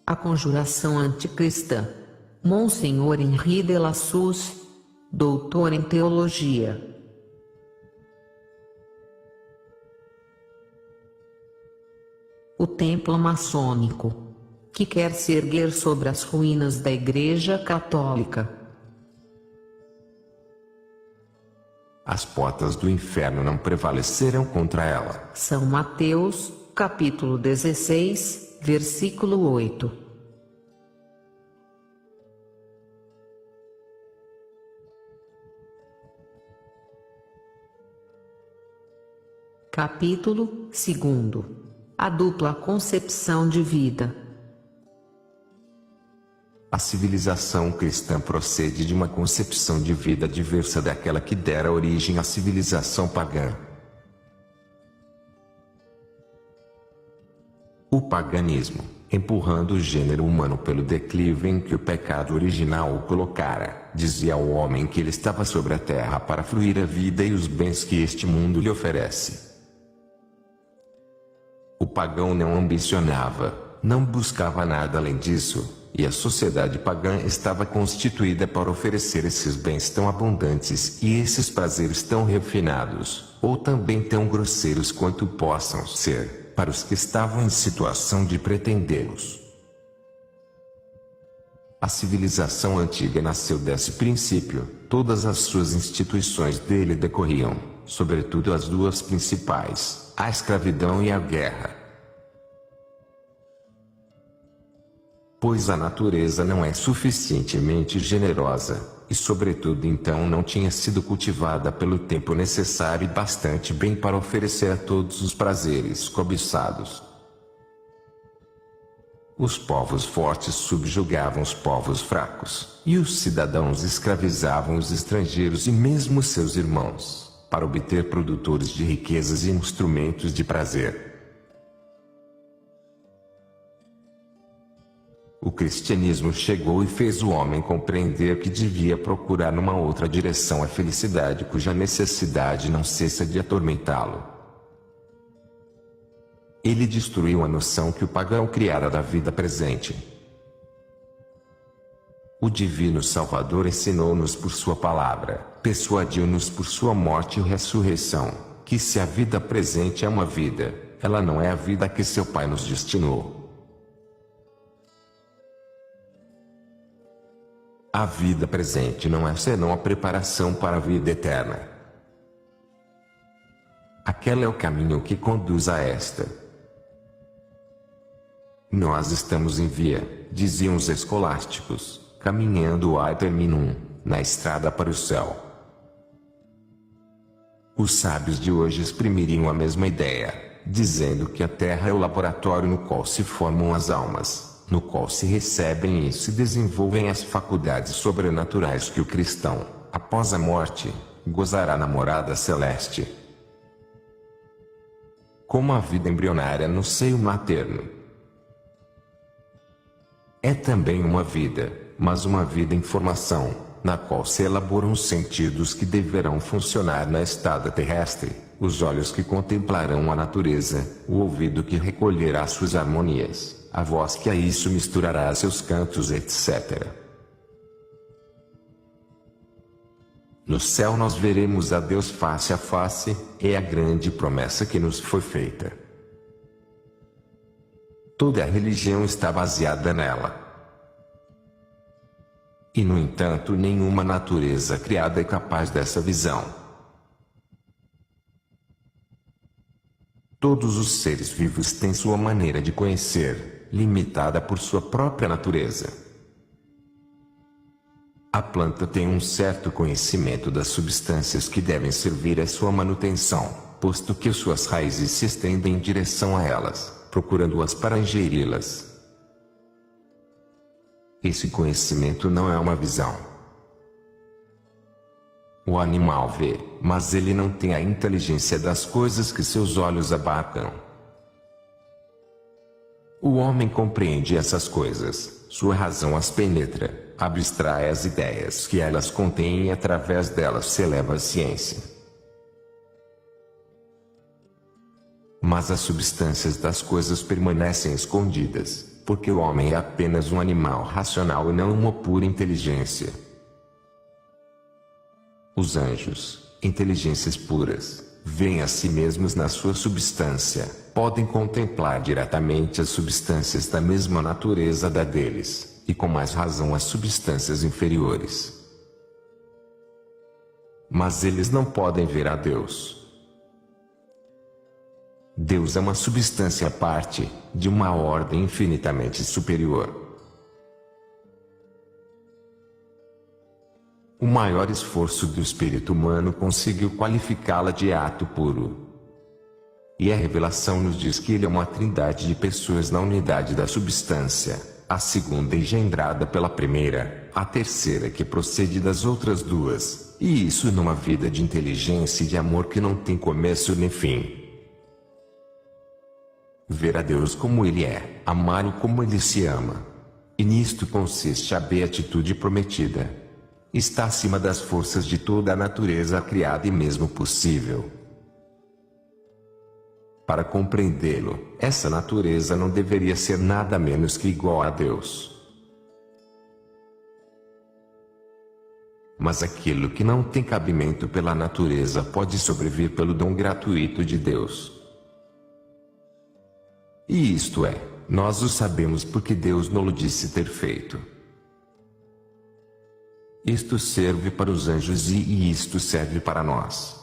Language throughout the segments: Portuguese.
A conjuração anticristã. Monsenhor Henri de Lassus, doutor em teologia. O templo maçônico, que quer se erguer sobre as ruínas da Igreja Católica. As portas do inferno não prevaleceram contra ela. São Mateus, capítulo 16, versículo 8. Capítulo 2. A dupla concepção de vida. A civilização cristã procede de uma concepção de vida diversa daquela que dera origem à civilização pagã. O paganismo, empurrando o gênero humano pelo declive em que o pecado original o colocara, dizia ao homem que ele estava sobre a terra para fruir a vida e os bens que este mundo lhe oferece. O pagão não ambicionava, não buscava nada além disso, e a sociedade pagã estava constituída para oferecer esses bens tão abundantes e esses prazeres tão refinados, ou também tão grosseiros quanto possam ser, para os que estavam em situação de pretendê-los. A civilização antiga nasceu desse princípio, todas as suas instituições dele decorriam, sobretudo as duas principais, a escravidão e a guerra. Pois a natureza não é suficientemente generosa, e sobretudo então não tinha sido cultivada pelo tempo necessário e bastante bem para oferecer a todos os prazeres cobiçados. Os povos fortes subjugavam os povos fracos, e os cidadãos escravizavam os estrangeiros e mesmo seus irmãos, para obter produtores de riquezas e instrumentos de prazer. O cristianismo chegou e fez o homem compreender que devia procurar numa outra direção a felicidade cuja necessidade não cessa de atormentá-lo. Ele destruiu a noção que o pagão criara da vida presente. O Divino Salvador ensinou-nos por sua palavra, persuadiu-nos por sua morte e ressurreição, que se a vida presente é uma vida, ela não é a vida que seu Pai nos destinou. A vida presente não é senão a preparação para a vida eterna. Aquela é o caminho que conduz a esta. Nós estamos em via, diziam os escolásticos, caminhando ad terminum, na estrada para o céu. Os sábios de hoje exprimiriam a mesma ideia, dizendo que a Terra é o laboratório no qual se formam as almas, no qual se recebem e se desenvolvem as faculdades sobrenaturais que o cristão, após a morte, gozará na morada celeste. Como a vida embrionária no seio materno. É também uma vida, mas uma vida em formação, na qual se elaboram os sentidos que deverão funcionar na estada terrestre, os olhos que contemplarão a natureza, o ouvido que recolherá suas harmonias, a voz que a isso misturará seus cantos, etc. No céu nós veremos a Deus face a face, é a grande promessa que nos foi feita. Toda a religião está baseada nela. E no entanto nenhuma natureza criada é capaz dessa visão. Todos os seres vivos têm sua maneira de conhecer, limitada por sua própria natureza. A planta tem um certo conhecimento das substâncias que devem servir à sua manutenção, posto que suas raízes se estendem em direção a elas, procurando-as para ingeri-las. Esse conhecimento não é uma visão. O animal vê, mas ele não tem a inteligência das coisas que seus olhos abarcam. O homem compreende essas coisas, sua razão as penetra, abstrai as ideias que elas contêm e através delas se eleva a ciência. Mas as substâncias das coisas permanecem escondidas, porque o homem é apenas um animal racional e não uma pura inteligência. Os anjos, inteligências puras, veem a si mesmos na sua substância, podem contemplar diretamente as substâncias da mesma natureza da deles, e com mais razão as substâncias inferiores. Mas eles não podem ver a Deus. Deus é uma substância à parte, de uma ordem infinitamente superior. O maior esforço do espírito humano conseguiu qualificá-la de ato puro. E a revelação nos diz que ele é uma trindade de pessoas na unidade da substância, a segunda engendrada pela primeira, a terceira que procede das outras duas, e isso numa vida de inteligência e de amor que não tem começo nem fim. Ver a Deus como Ele é, amá-lo como Ele se ama. E nisto consiste a beatitude prometida. Está acima das forças de toda a natureza criada e mesmo possível. Para compreendê-lo, essa natureza não deveria ser nada menos que igual a Deus. Mas aquilo que não tem cabimento pela natureza pode sobrevir pelo dom gratuito de Deus. E isto é, nós o sabemos porque Deus nos disse ter feito. Isto serve para os anjos e isto serve para nós.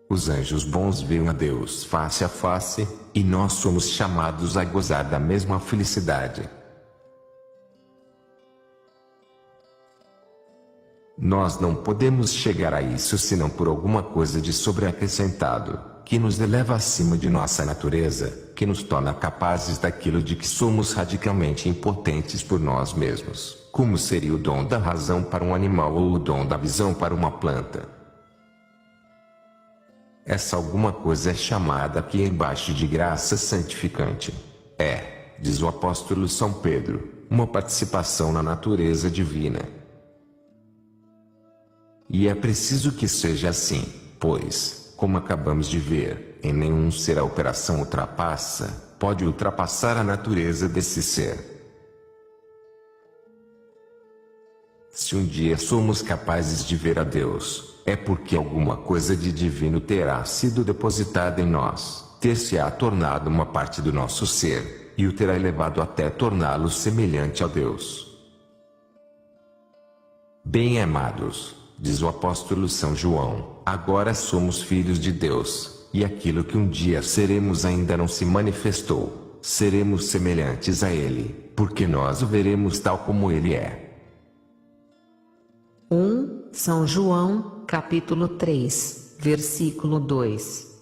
Os anjos bons veem a Deus face a face, e nós somos chamados a gozar da mesma felicidade. Nós não podemos chegar a isso senão por alguma coisa de sobreacrescentado, que nos eleva acima de nossa natureza, que nos torna capazes daquilo de que somos radicalmente impotentes por nós mesmos, como seria o dom da razão para um animal ou o dom da visão para uma planta. Essa alguma coisa é chamada aqui embaixo de graça santificante. É, diz o apóstolo São Pedro, uma participação na natureza divina. E é preciso que seja assim, pois, como acabamos de ver, em nenhum ser a operação pode ultrapassar a natureza desse ser. Se um dia somos capazes de ver a Deus, é porque alguma coisa de divino terá sido depositada em nós, ter-se-á tornado uma parte do nosso ser, e o terá elevado até torná-lo semelhante a Deus. Bem-amados, diz o apóstolo São João, agora somos filhos de Deus, e aquilo que um dia seremos ainda não se manifestou, seremos semelhantes a Ele, porque nós o veremos tal como Ele é. 1 São João, capítulo 3, versículo 2.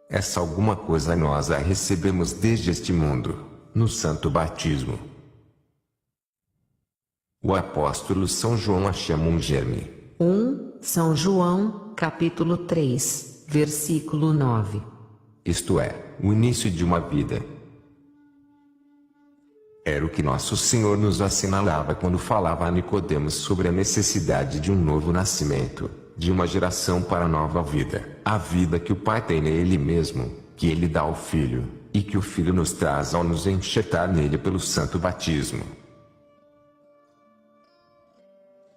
Essa alguma coisa nós a recebemos desde este mundo, no santo batismo. O apóstolo São João a chama um germe. 1 São João, capítulo 3, versículo 9. Isto é, o início de uma vida. Era o que nosso Senhor nos assinalava quando falava a Nicodemos sobre a necessidade de um novo nascimento, de uma geração para a nova vida, a vida que o Pai tem nele mesmo, que Ele dá ao Filho, e que o Filho nos traz ao nos enxertar nele pelo santo batismo.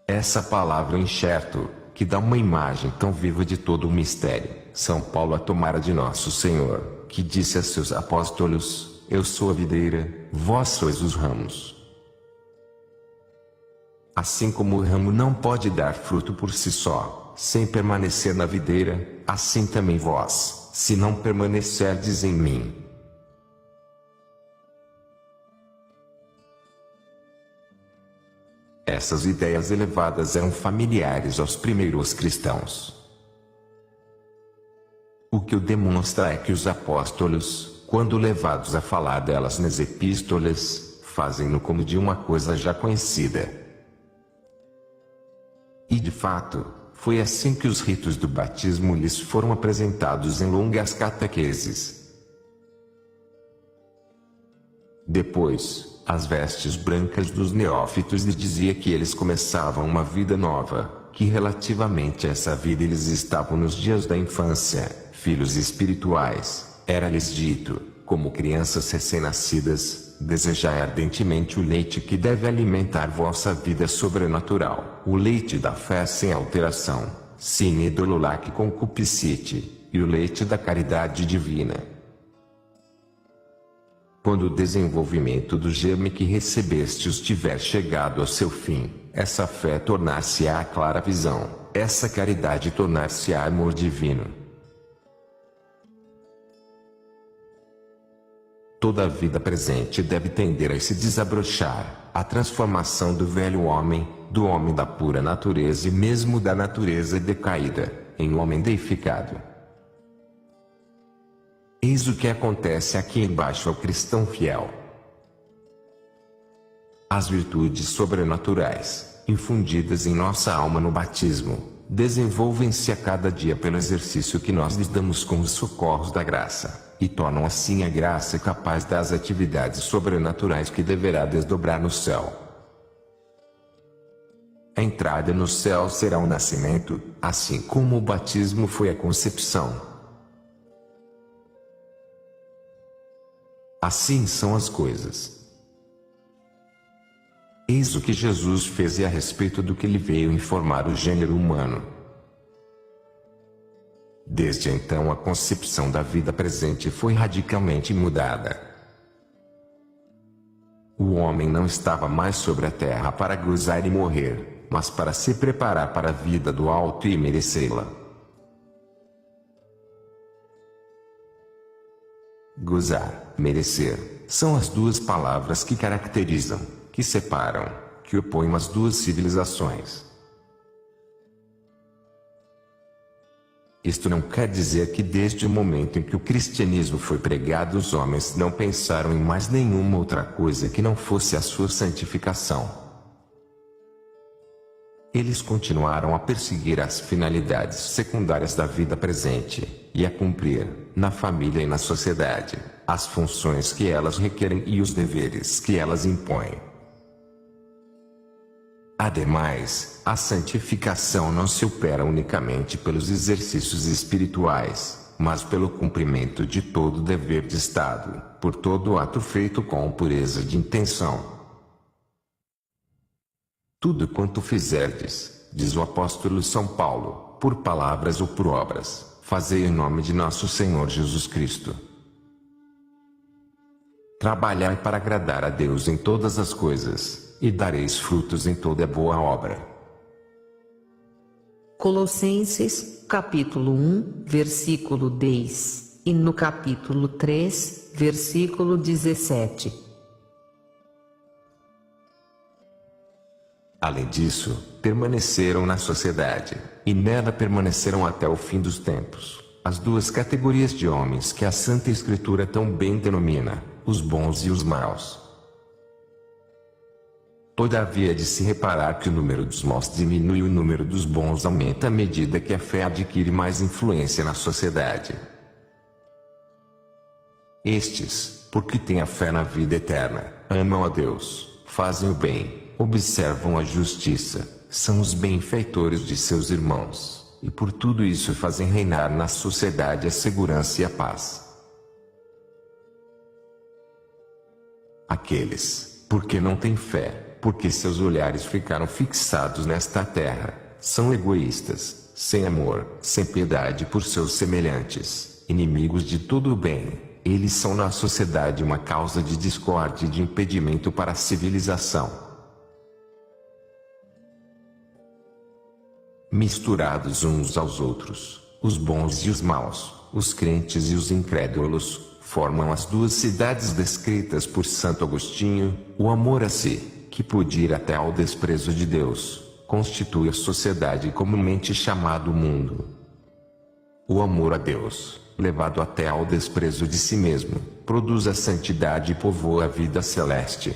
Essa palavra enxerto, que dá uma imagem tão viva de todo o mistério, São Paulo a tomara de nosso Senhor, que disse a seus apóstolos: eu sou a videira, vós sois os ramos. Assim como o ramo não pode dar fruto por si só, sem permanecer na videira, assim também vós, se não permanecerdes em mim. Essas ideias elevadas eram familiares aos primeiros cristãos. O que o demonstra é que os apóstolos, quando levados a falar delas nas epístolas, fazem-no como de uma coisa já conhecida. E de fato, foi assim que os ritos do batismo lhes foram apresentados em longas catequeses. Depois, as vestes brancas dos neófitos lhes dizia que eles começavam uma vida nova, que relativamente a essa vida eles estavam nos dias da infância, filhos espirituais, era-lhes dito, como crianças recém-nascidas, desejai ardentemente o leite que deve alimentar vossa vida sobrenatural, o leite da fé sem alteração, sine dolulac concupiscite, e o leite da caridade divina. Quando o desenvolvimento do germe que recebestes tiver chegado ao seu fim, essa fé tornar-se-á clara visão, essa caridade tornar-se-á amor divino. Toda a vida presente deve tender a se desabrochar, a transformação do velho homem, do homem da pura natureza e mesmo da natureza decaída, em homem deificado. Eis o que acontece aqui embaixo ao cristão fiel. As virtudes sobrenaturais, infundidas em nossa alma no batismo, desenvolvem-se a cada dia pelo exercício que nós lhes damos com os socorros da graça, e tornam assim a graça capaz das atividades sobrenaturais que deverá desdobrar no céu. A entrada no céu será o nascimento, assim como o batismo foi a concepção. Assim são as coisas. Eis o que Jesus fez e a respeito do que ele veio informar o gênero humano. Desde então a concepção da vida presente foi radicalmente mudada. O homem não estava mais sobre a terra para gozar e morrer, mas para se preparar para a vida do alto e merecê-la. Gozar, merecer, são as duas palavras que caracterizam, que separam, que opõem as duas civilizações. Isto não quer dizer que desde o momento em que o cristianismo foi pregado os homens não pensaram em mais nenhuma outra coisa que não fosse a sua santificação. Eles continuaram a perseguir as finalidades secundárias da vida presente, e a cumprir, na família e na sociedade, as funções que elas requerem e os deveres que elas impõem. Ademais, a santificação não se opera unicamente pelos exercícios espirituais, mas pelo cumprimento de todo dever de Estado, por todo ato feito com pureza de intenção. Tudo quanto fizerdes, diz o apóstolo São Paulo, por palavras ou por obras, fazei em nome de nosso Senhor Jesus Cristo. Trabalhai para agradar a Deus em todas as coisas, e dareis frutos em toda boa obra. Colossenses, capítulo 1, versículo 10, e no capítulo 3, versículo 17. Além disso, permaneceram na sociedade, e nela permanecerão até o fim dos tempos, as duas categorias de homens que a Santa Escritura tão bem denomina, os bons e os maus. Todavia é de se reparar que o número dos maus diminui e o número dos bons aumenta à medida que a fé adquire mais influência na sociedade. Estes, porque têm a fé na vida eterna, amam a Deus, fazem o bem, observam a justiça, são os benfeitores de seus irmãos, e por tudo isso fazem reinar na sociedade a segurança e a paz. Aqueles, porque não têm fé, porque seus olhares ficaram fixados nesta terra, são egoístas, sem amor, sem piedade por seus semelhantes, inimigos de todo o bem. Eles são na sociedade uma causa de discórdia e de impedimento para a civilização. Misturados uns aos outros, os bons e os maus, os crentes e os incrédulos, formam as duas cidades descritas por Santo Agostinho. O amor a si, que pode ir até ao desprezo de Deus, constitui a sociedade comumente chamado mundo. O amor a Deus, levado até ao desprezo de si mesmo, produz a santidade e povoa a vida celeste.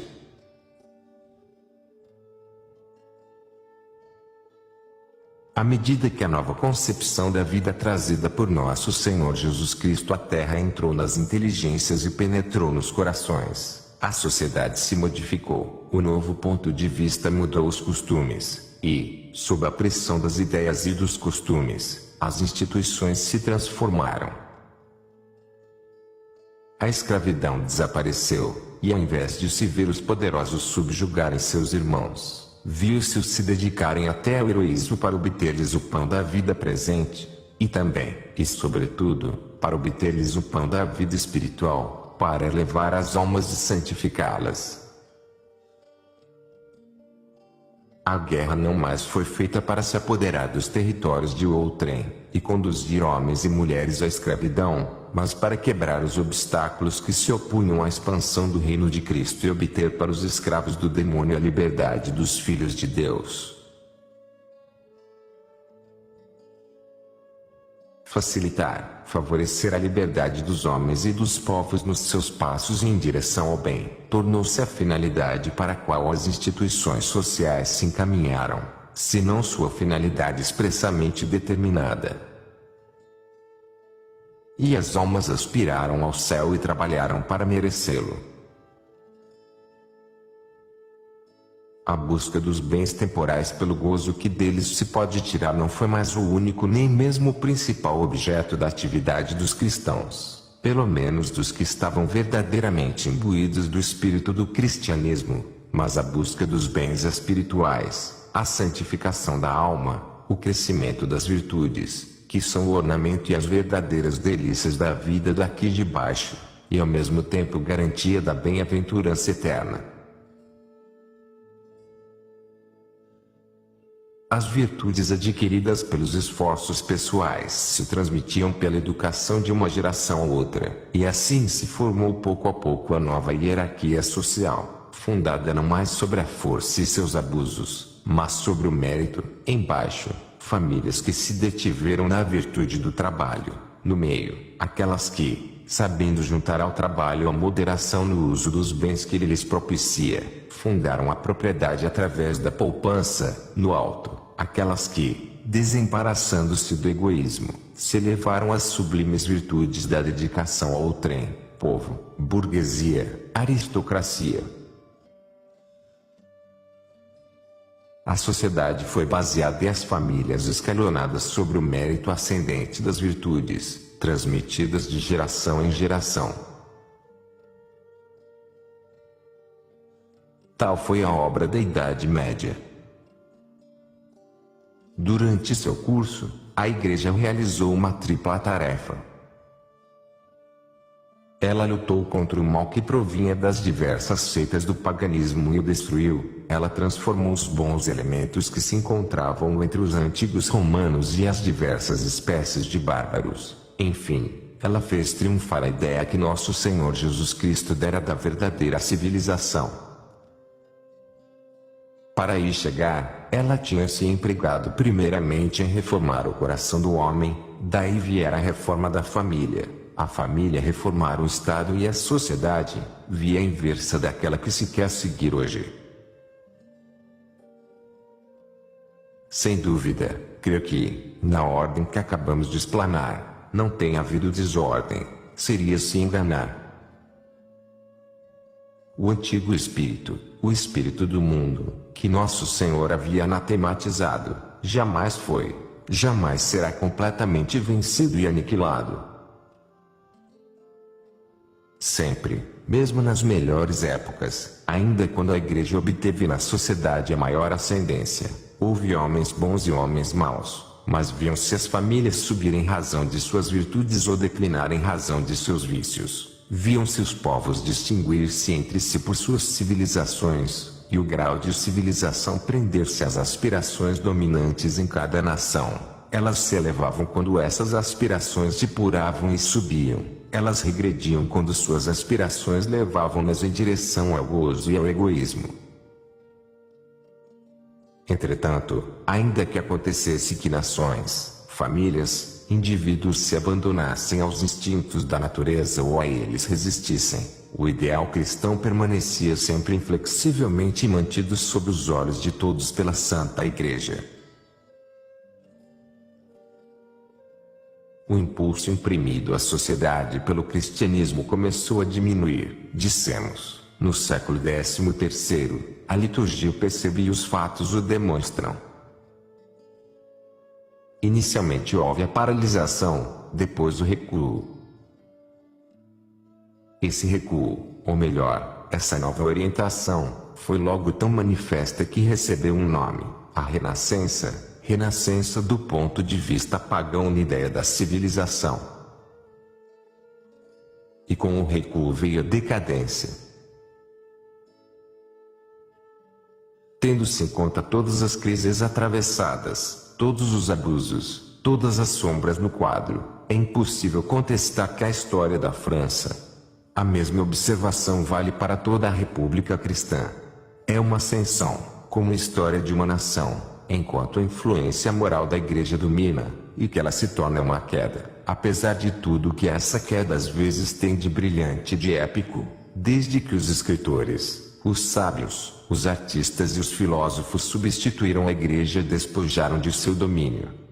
À medida que a nova concepção da vida trazida por nosso Senhor Jesus Cristo à Terra entrou nas inteligências e penetrou nos corações, a sociedade se modificou, o novo ponto de vista mudou os costumes, e, sob a pressão das ideias e dos costumes, as instituições se transformaram. A escravidão desapareceu, e ao invés de se ver os poderosos subjugarem seus irmãos, viu-se-os se dedicarem até ao heroísmo para obter-lhes o pão da vida presente, e também, e sobretudo, para obter-lhes o pão da vida espiritual, para elevar as almas e santificá-las. A guerra não mais foi feita para se apoderar dos territórios de outrem, e conduzir homens e mulheres à escravidão, mas para quebrar os obstáculos que se opunham à expansão do reino de Cristo e obter para os escravos do demônio a liberdade dos filhos de Deus. Facilitar, favorecer a liberdade dos homens e dos povos nos seus passos em direção ao bem, tornou-se a finalidade para a qual as instituições sociais se encaminharam, se não sua finalidade expressamente determinada. E as almas aspiraram ao céu e trabalharam para merecê-lo. A busca dos bens temporais pelo gozo que deles se pode tirar não foi mais o único nem mesmo o principal objeto da atividade dos cristãos, pelo menos dos que estavam verdadeiramente imbuídos do espírito do cristianismo, mas a busca dos bens espirituais, a santificação da alma, o crescimento das virtudes, que são o ornamento e as verdadeiras delícias da vida daqui de baixo, e ao mesmo tempo garantia da bem-aventurança eterna. As virtudes adquiridas pelos esforços pessoais se transmitiam pela educação de uma geração a outra, e assim se formou pouco a pouco a nova hierarquia social, fundada não mais sobre a força e seus abusos, mas sobre o mérito. Embaixo, famílias que se detiveram na virtude do trabalho; no meio, aquelas que, sabendo juntar ao trabalho a moderação no uso dos bens que ele lhes propicia, fundaram a propriedade através da poupança; no alto, aquelas que, desembaraçando-se do egoísmo, se elevaram às sublimes virtudes da dedicação ao outrem, povo, burguesia, aristocracia. A sociedade foi baseada e as famílias escalonadas sobre o mérito ascendente das virtudes, transmitidas de geração em geração. Tal foi a obra da Idade Média. Durante seu curso, a Igreja realizou uma tripla tarefa. Ela lutou contra o mal que provinha das diversas seitas do paganismo e o destruiu. Ela transformou os bons elementos que se encontravam entre os antigos romanos e as diversas espécies de bárbaros. Enfim, ela fez triunfar a ideia que nosso Senhor Jesus Cristo dera da verdadeira civilização. Para aí chegar, ela tinha se empregado primeiramente em reformar o coração do homem, daí viera a reforma da família, a família reformar o Estado e a sociedade, via inversa daquela que se quer seguir hoje. Sem dúvida, creio que, na ordem que acabamos de explanar, não tem havido desordem, seria se enganar. O antigo espírito, o espírito do mundo, que nosso Senhor havia anatematizado, jamais foi, jamais será completamente vencido e aniquilado. Sempre, mesmo nas melhores épocas, ainda quando a Igreja obteve na sociedade a maior ascendência, houve homens bons e homens maus, mas viam-se as famílias subir em razão de suas virtudes ou declinar em razão de seus vícios. Viam-se os povos distinguir-se entre si por suas civilizações, e o grau de civilização prender-se às aspirações dominantes em cada nação. Elas se elevavam quando essas aspirações depuravam e subiam. Elas regrediam quando suas aspirações levavam-nas em direção ao gozo e ao egoísmo. Entretanto, ainda que acontecesse que nações, famílias, indivíduos se abandonassem aos instintos da natureza ou a eles resistissem, o ideal cristão permanecia sempre inflexivelmente mantido sob os olhos de todos pela Santa Igreja. O impulso imprimido à sociedade pelo cristianismo começou a diminuir, dissemos, no século XIII, a liturgia o percebe e os fatos o demonstram. Inicialmente houve a paralisação, depois o recuo. Esse recuo, ou melhor, essa nova orientação, foi logo tão manifesta que recebeu um nome, a Renascença, renascença do ponto de vista pagão na ideia da civilização. E com o recuo veio a decadência. Tendo-se em conta todas as crises atravessadas, todos os abusos, todas as sombras no quadro, é impossível contestar que a história da França, a mesma observação vale para toda a República Cristã. É uma ascensão, como história de uma nação, enquanto a influência moral da Igreja domina, e que ela se torna uma queda, apesar de tudo que essa queda às vezes tem de brilhante e de épico, desde que os escritores, os sábios, os artistas e os filósofos substituíram a Igreja e despojaram de seu domínio.